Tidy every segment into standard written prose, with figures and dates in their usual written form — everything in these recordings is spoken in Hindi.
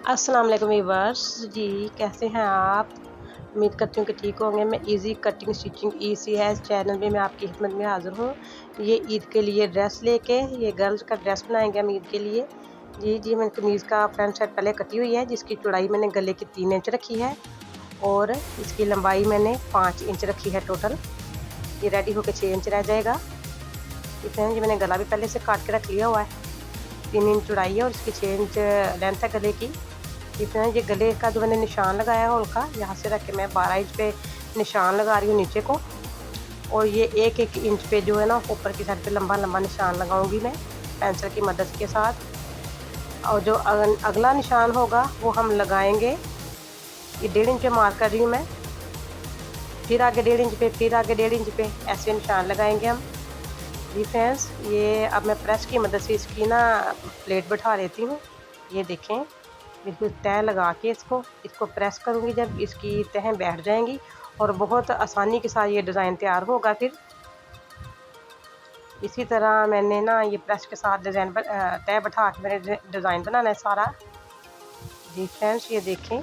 अस्सलाम वालेकुम व्यूअर्स जी, कैसे हैं आप? उम्मीद करती हूँ कि ठीक होंगे। मैं इजी कटिंग स्टिचिंग ईसी है इस चैनल में मैं आपकी खिदमत में हाज़िर हूँ। ये ईद के लिए ड्रेस लेके ये गर्ल्स का ड्रेस बनाएंगे हम ईद के लिए। जी, मैंने कमीज़ का फ्रंट साइड पहले कटी हुई है, जिसकी चौड़ाई मैंने गले की 3 इंच रखी है और इसकी लंबाई मैंने 5 इंच रखी है टोटल। ये रेडी होकर 6 इंच रह जाएगा। ठीक है जी, मैंने गला भी पहले से काट के रख लिया हुआ है। 3 इंच चौड़ाई है और इसकी 6 इंच लेंथ है गले की। इतना ये गले का जो मैंने निशान लगाया है होल का, यहाँ से रख के मैं 12 इंच पे निशान लगा रही हूँ नीचे को, और ये 1-1 इंच पे जो है ना ऊपर की साइड पे लंबा लंबा निशान लगाऊंगी मैं पेंसिल की मदद के साथ। और जो अगला निशान होगा वो हम लगाएंगे, ये 1.5 इंच पे मार्क कर रही हूँ मैं, फिर आगे 1.5 इंच पे, फिर आगे 1.5 इंच पे, ऐसे निशान लगाएंगे हम। जी फ्रेंड्स, ये अब मैं प्रेस की मदद से इसकी ना प्लेट बैठा लेती हूँ। ये देखें, बिल्कुल तह लगा के इसको प्रेस करूँगी, जब इसकी तह बैठ जाएंगी और बहुत आसानी के साथ ये डिज़ाइन तैयार होगा। फिर इसी तरह मैंने ना ये प्रेस के साथ डिज़ाइन तह बैठा के मैंने डिज़ाइन बनाना है सारा। जी फ्रेंड्स, ये देखें,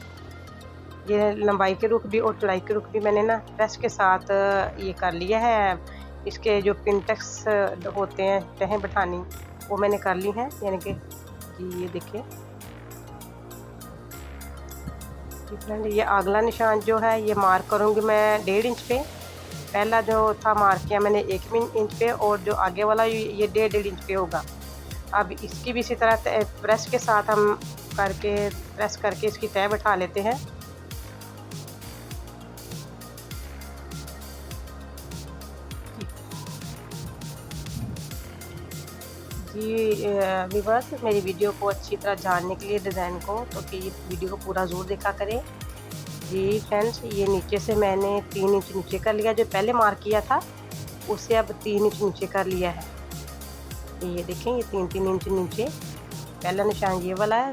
ये लंबाई के रुख भी और चौड़ाई के रुख भी मैंने ना प्रेस के साथ ये कर लिया है। इसके जो पिनटेक्स होते हैं तह बैठानी, वो मैंने कर ली हैं, यानी कि जी ये देखिए। ये अगला निशान जो है ये मार्क करूँगी मैं 1.5 इंच पे। पहला जो था मार्क किया मैंने 1 इंच पे, और जो आगे वाला ये 1.5 इंच पे होगा। अब इसकी भी इसी तरह प्रेस के साथ हम प्रेस करके इसकी तह बैठा लेते हैं। जी व्यूअर्स, मेरी वीडियो को अच्छी तरह जानने के लिए डिज़ाइन को, तो कि ये वीडियो को पूरा ज़रूर देखा करें। जी फ्रेंड्स, ये नीचे से मैंने 3 इंच नीचे कर लिया, जो पहले मार्क किया था उससे अब 3 इंच नीचे कर लिया है। ये देखें, ये 3-3 इंच नीचे, पहला निशान ये वाला है,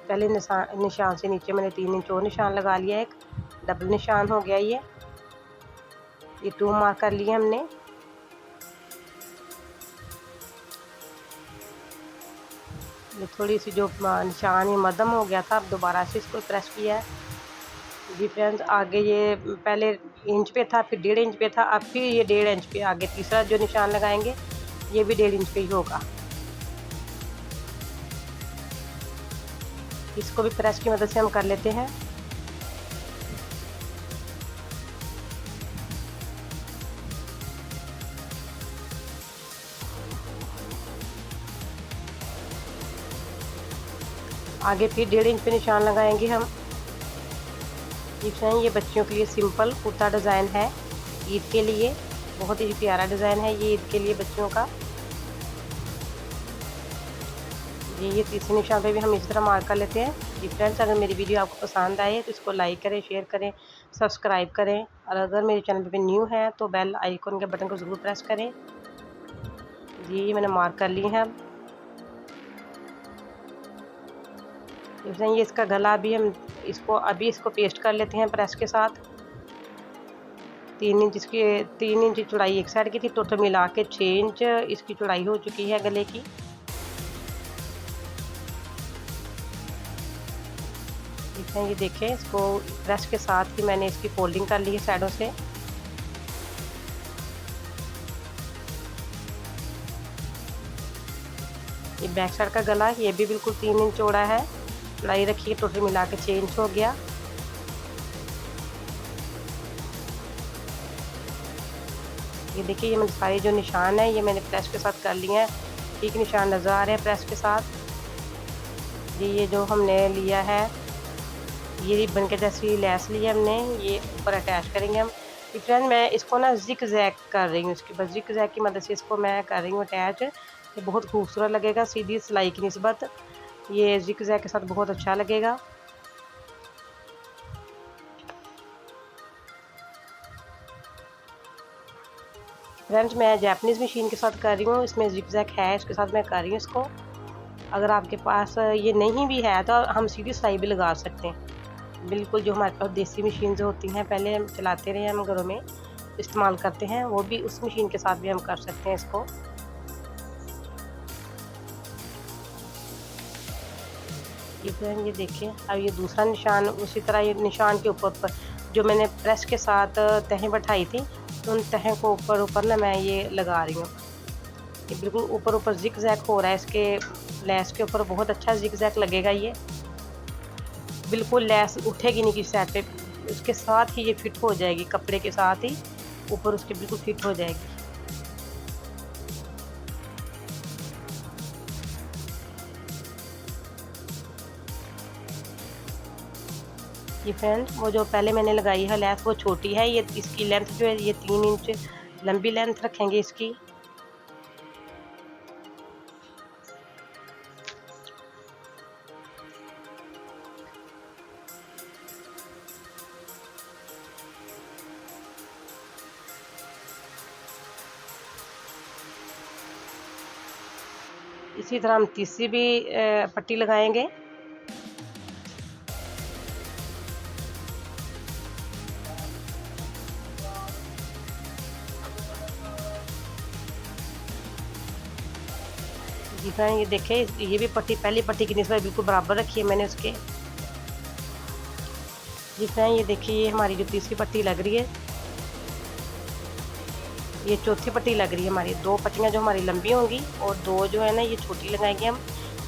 पहले निशान से नीचे मैंने 3 इंच और निशान लगा लिया, एक डबल निशान हो गया। ये 2 मार्क कर लिए हमने। ये थोड़ी सी जो निशान ये मध्यम हो गया था, अब दोबारा से इसको प्रेस किया है। जी फ्रेंड्स, आगे ये पहले इंच पे था, फिर 1.5 इंच पे था, अब फिर ये 1.5 इंच पे आगे तीसरा जो निशान लगाएंगे ये भी 1.5 इंच पे ही होगा। इसको भी प्रेस की मदद से हम कर लेते हैं। आगे फिर 1.5 इंच पे निशान लगाएंगे हम। ये बच्चियों के लिए सिंपल कुर्ता डिज़ाइन है ईद के लिए, बहुत ही प्यारा डिज़ाइन है ये ईद के लिए बच्चियों का। ये तीसरे निशान पे भी हम इसी तरह मार्क कर लेते हैं। जी फ्रेंड्स, अगर मेरी वीडियो आपको पसंद आए तो इसको लाइक करें, शेयर करें, सब्सक्राइब करें, और अगर मेरे चैनल पे न्यू है तो बेल आइकन के बटन को ज़रूर प्रेस करें। जी, मैंने मार्क कर ली है। ये इसका गला भी हम इसको पेस्ट कर लेते हैं प्रेस के साथ। 3 इंच चौड़ाई एक साइड की थी, टोटल मिला के 6 इंच इसकी चौड़ाई हो चुकी है गले की। ये देखें, इसको प्रेस के साथ ही मैंने इसकी फोल्डिंग कर ली है साइडों से। ये बैक साइड का गला ये भी बिल्कुल 3 इंच चौड़ा है, चौड़ाई रखी है, टोटल मिला के 6 इंच हो गया। ये देखिए, ये मेरे सारे जो निशान है ये मैंने प्रेस के साथ कर लिए हैं। ठीक निशान नज़र आ रहे हैं प्रेस के साथ। ये जो हमने लिया है ये रिबन के जैसी लैस ली है हमने, ये ऊपर अटैच करेंगे हम। फ्रेंड, मैं इसको ना जिक जैक कर रही हूँ, इसके बाद जिक जैक की मदद से इसको मैं कर रही हूँ अटैच। ये बहुत खूबसूरत लगेगा सीधी सिलाई की निस्बत, ये जिक जैक के साथ बहुत अच्छा लगेगा। फ्रेंड्स, मैं जैपनीज़ मशीन के साथ कर रही हूँ, इसमें जिक जैक है, इसके साथ मैं कर रही हूँ इसको। अगर आपके पास ये नहीं भी है तो हम सीधी सिलाई भी लगा सकते हैं। बिल्कुल जो हमारे पास देसी मशीन जो होती हैं पहले हम चलाते रहे, हम घरों में इस्तेमाल करते हैं, वो भी उस मशीन के साथ भी हम कर सकते हैं इसको। ये फ्रेंड ये देखिए, अब ये दूसरा निशान उसी तरह ये निशान के ऊपर जो मैंने प्रेस के साथ तहें बैठाई थी, उन तहें को ऊपर ना मैं ये लगा रही हूँ। ये बिल्कुल ऊपर जिग जैक हो रहा है, इसके लेस के ऊपर बहुत अच्छा जिग जैक लगेगा। ये बिल्कुल लेस उठेगी नहीं किसी साइड पे, उसके साथ ही ये फिट हो जाएगी, कपड़े के साथ ही ऊपर उसके बिल्कुल फिट हो जाएगी। ये फ्रेंड वो जो पहले मैंने लगाई है लेस वो छोटी है, ये इसकी लेंथ जो है ये 3 इंच लंबी लेंथ रखेंगे इसकी। इसी तरह हम तीसरी भी पट्टी लगाएंगे। जी फ्रेंड ये देखें, ये भी पट्टी पहली पट्टी की निस्बत बिल्कुल बराबर रखी है मैंने उसके। जी फ्रेंड ये देखिए, ये हमारी जो तीसरी पट्टी लग रही है, ये चौथी पट्टी लग रही है हमारी। 2 पट्टियाँ जो हमारी लंबी होंगी और 2 जो है ना ये छोटी लगाएंगे हम।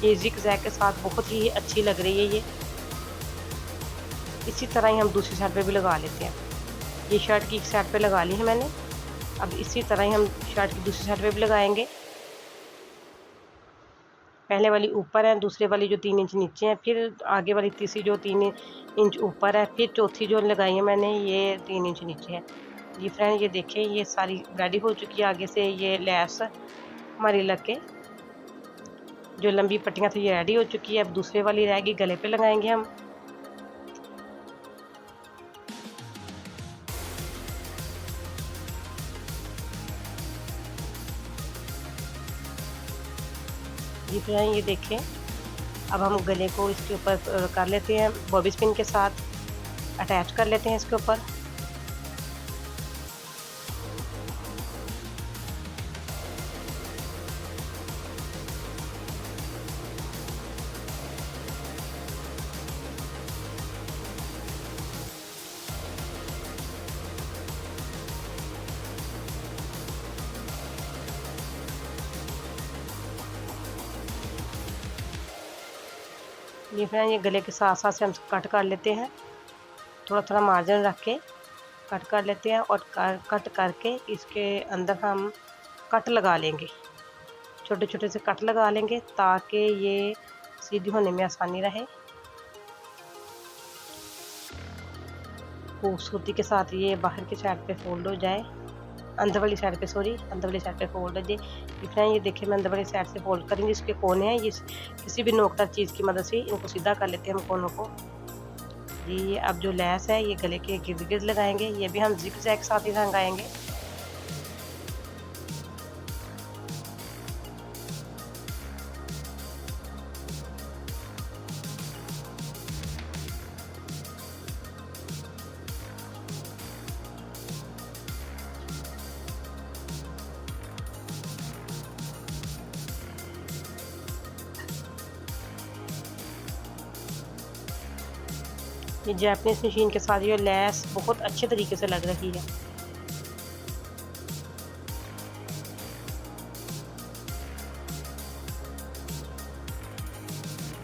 ये जिग जैग के साथ बहुत ही अच्छी लग रही है ये। इसी तरह ही हम दूसरी साइड पे भी लगा लेते हैं। ये शर्ट की एक साइड पे लगा ली है मैंने, अब इसी तरह ही हम शर्ट की दूसरी साइड पे भी लगाएंगे। पहले वाली ऊपर है, दूसरे वाली जो 3 इंच नीचे है, फिर आगे वाली तीसरी जो 3 इंच ऊपर है, फिर चौथी जो लगाई है मैंने ये 3 इंच नीचे है। जी फ्रेंड ये देखें, ये सारी रेडी हो चुकी है। आगे से ये लेस हमारी लग के जो लंबी पट्टियाँ थी ये रेडी हो चुकी है। अब दूसरे वाली रहेगी, गले पे लगाएंगे हम। जी फ्रेंड ये देखें, अब हम गले को इसके ऊपर कर लेते हैं, बॉबी पिन के साथ अटैच कर लेते हैं इसके ऊपर। ये फ्रेंड ये गले के साथ साथ से हम कट कर लेते हैं, थोड़ा थोड़ा मार्जिन रख के कट कर लेते हैं और कट करके इसके अंदर हम कट लगा लेंगे, छोटे छोटे से कट लगा लेंगे ताकि ये सीधी होने में आसानी रहे। खूबसूरती के साथ ये बाहर की साइड पे फोल्ड हो जाए, अंदर वाली साइड पे अंदर वाली साइड पे फोल्ड हो जाए। फ्रेंड ये देखिए, मैं अंदर वाली साइड से फोल्ड करेंगे, इसके कोने हैं, ये किसी भी नोकदार चीज़ की मदद से इनको सीधा कर लेते हैं हम कोनों को। ये अब जो लेस है ये गले के गिर्द गिर्द लगाएंगे, ये भी हम जिग जैग साथ ही लगाएंगे। ये जैपनीज मशीन के साथ ये लेस बहुत अच्छे तरीके से लग रही है।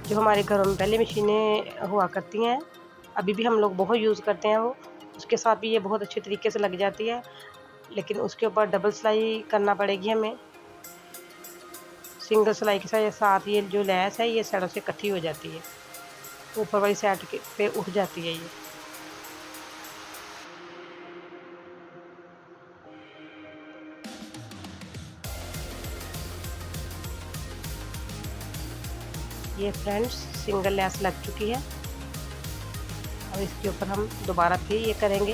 जो हमारे घरों में पहले मशीनें हुआ करती हैं, अभी भी हम लोग बहुत यूज़ करते हैं वो, उसके साथ भी ये बहुत अच्छे तरीके से लग जाती है, लेकिन उसके ऊपर डबल सिलाई करना पड़ेगी हमें। सिंगल सिलाई के साथ ये जो लेस है ये साइडों से इकट्ठी हो जाती है, ऊपर वाली साइड पे उठ जाती है ये फ्रेंड्स सिंगल लेस लग चुकी है। अब इसके ऊपर हम दोबारा फिर ये करेंगे,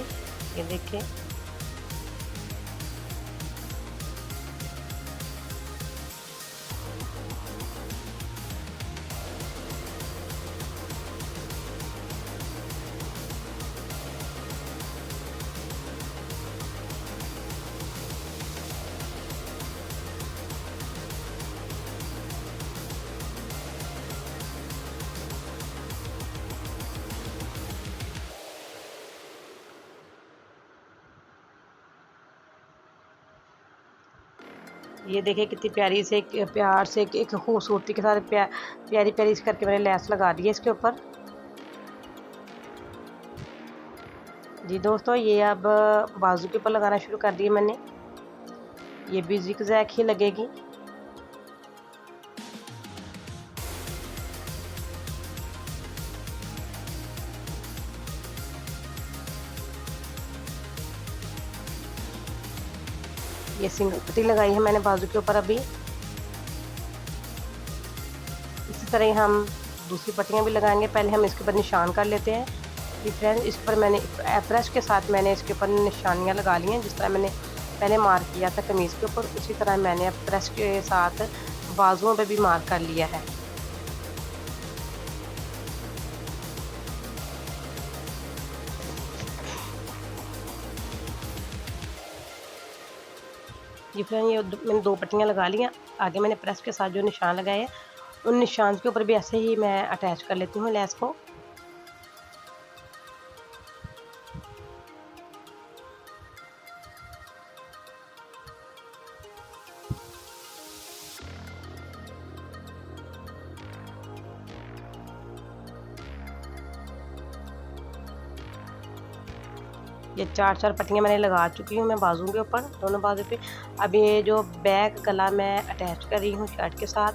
ये देखिए। ये देखिए कितनी प्यारी से प्यार से एक खूबसूरती के साथ प्यारी प्यारी से करके मैंने लैस लगा दी है इसके ऊपर। जी दोस्तों, ये अब बाजू के ऊपर लगाना शुरू कर दिया मैंने। ये भी ज़िग-ज़ैग ही लगेगी। ये सिंगल पट्टी लगाई है मैंने बाजू के ऊपर अभी। इसी तरह ही हम दूसरी पट्टियाँ भी लगाएंगे। पहले हम इसके ऊपर निशान कर लेते हैं। जी फ्रेंड्स, इस पर मैंने ब्रश के साथ मैंने इसके ऊपर निशानियाँ लगा ली हैं, जिस तरह मैंने पहले मार्क किया था कमीज़ के ऊपर, उसी तरह मैंने अब ब्रश के साथ बाजुओं पे भी मार्क कर लिया है। जी फ्रेंड, ये मैंने 2 पट्टियाँ लगा ली हैं। आगे मैंने प्रेस के साथ जो निशान लगाए हैं, उन निशान के ऊपर भी ऐसे ही मैं अटैच कर लेती हूँ लेस को। ये 4-4 पट्टियाँ मैंने लगा चुकी हूँ मैं बाजू के ऊपर, दोनों बाजू पे। अब ये जो बैक गला मैं अटैच कर रही हूँ शर्ट के साथ।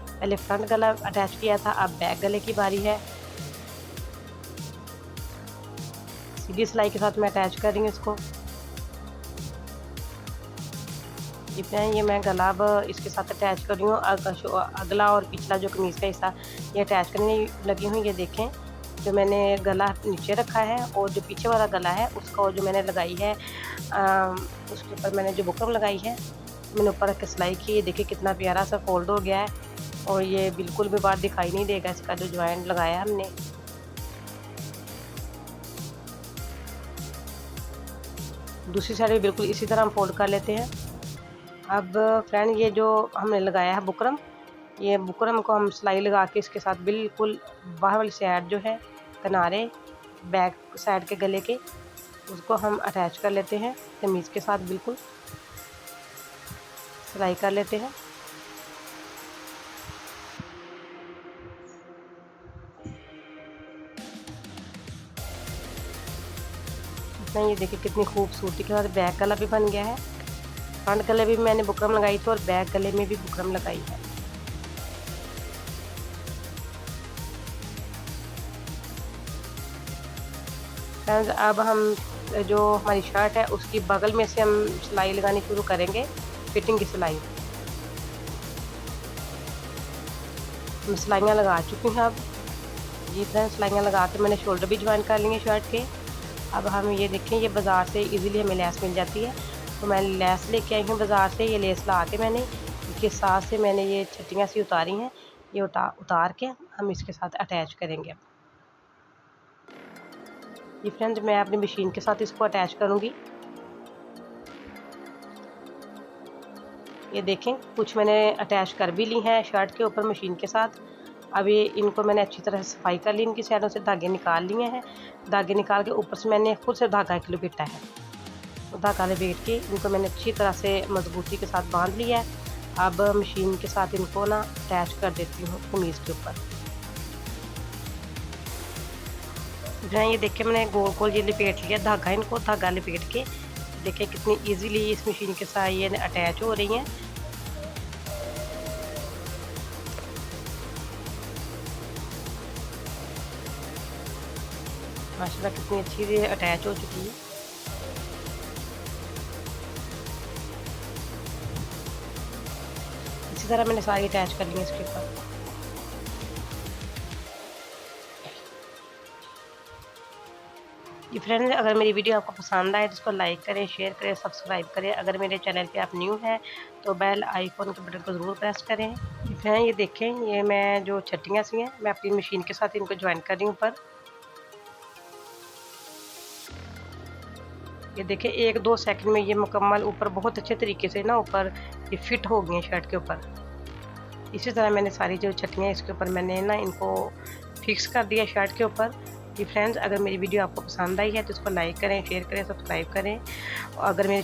पहले फ्रंट गला अटैच किया था, अब बैक गले की बारी है। सीधी सिलाई के साथ मैं अटैच कर रही हूँ इसको। जितना ये मैं गला अब इसके साथ अटैच कर रही हूँ। अगला और पिछला जो कमीज़ का हिस्सा ये अटैच करने लगी हूँ। ये देखें, जो मैंने गला नीचे रखा है और जो पीछे वाला गला है उसका जो मैंने लगाई है, उसके ऊपर मैंने जो बुकरम लगाई है, मैंने ऊपर रख के सिलाई की। ये देखिए कितना प्यारा सा फोल्ड हो गया है और ये बिल्कुल भी बाहर दिखाई नहीं देगा इसका जो जॉइंट लगाया हमने। दूसरी साइड भी बिल्कुल इसी तरह हम फोल्ड कर लेते हैं। अब फ्रेंड, ये जो हमने लगाया है बुकरम, ये बुकरम को हम सिलाई लगा के इसके साथ बिल्कुल बाहर वाली साइड जो है किनारे बैक साइड के गले के, उसको हम अटैच कर लेते हैं कमीज़ के साथ। बिल्कुल सिलाई कर लेते हैं। ये देखिए कितनी खूबसूरती के साथ बैक गला भी बन गया है। फ्रंट गले भी मैंने बुकरम लगाई थी और बैक गले में भी बुकरम लगाई है। फ्रेंड्स, अब हम जो हमारी शर्ट है उसकी बगल में से हम सिलाई लगानी शुरू करेंगे, फिटिंग की सिलाई। हम सिलाइयाँ लगा चुकी हैं अब। ये फ्रेंड्स, सिलाइयाँ लगा के मैंने शोल्डर भी ज्वाइन कर लिए शर्ट के। अब हम ये देखें, ये बाज़ार से इजीली हमें लेस मिल जाती है, तो मैं लेस लेके आई हूँ बाज़ार से। ये लेस ला के मैंने इसके साथ से मैंने ये छट्टियाँ सी उतारी हैं। ये उतार के हम इसके साथ अटैच करेंगे। ये फ्रेंड्स, मैं अपनी मशीन के साथ इसको अटैच करूँगी। ये देखें, कुछ मैंने अटैच कर भी ली हैं शर्ट के ऊपर मशीन के साथ। अब ये इनको मैंने अच्छी तरह से सफाई कर ली, इनकी साइडों से धागे निकाल लिए हैं। धागे निकाल के ऊपर से मैंने खुद से धागा एक लपेटा है, तो धागा लपेट के इनको मैंने अच्छी तरह से मजबूती के साथ बांध लिया है। अब मशीन के साथ इनको ना अटैच कर देती हूँ कमीज़ के ऊपर। जहाँ ये देखिए मैंने गोल गोल ये लपेट लिया धागा, इनको धागा लपेट के देखिए कितनी इजीली इस मशीन के साथ ये अटैच हो रही हैं। माशाल्लाह कितनी अच्छी से अटैच हो चुकी है। इसी तरह मैंने सारी अटैच कर ली है इसके ऊपर। जी फ्रेंड्स, अगर मेरी वीडियो आपको पसंद आए तो इसको लाइक करें, शेयर करें, सब्सक्राइब करें। अगर मेरे चैनल पे आप न्यू हैं तो बेल आइकॉन के बटन को ज़रूर प्रेस करें। जी फ्रेंड्स, ये देखें, ये मैं जो छट्टियाँ सी हैं मैं अपनी मशीन के साथ इनको ज्वाइन कर रही हूँ ऊपर। ये देखें 1-2 सेकंड में ये मुकम्मल ऊपर बहुत अच्छे तरीके से ना ऊपर ये फिट हो गई हैं शर्ट के ऊपर। इसी तरह मैंने सारी जो छट्टियाँ इसके ऊपर मैंने ना इनको फिक्स कर दिया शर्ट के ऊपर। जी फ्रेंड्स, अगर मेरी वीडियो आपको पसंद आई है तो इसको लाइक करें, शेयर करें, सब्सक्राइब करें। और अगर मेरे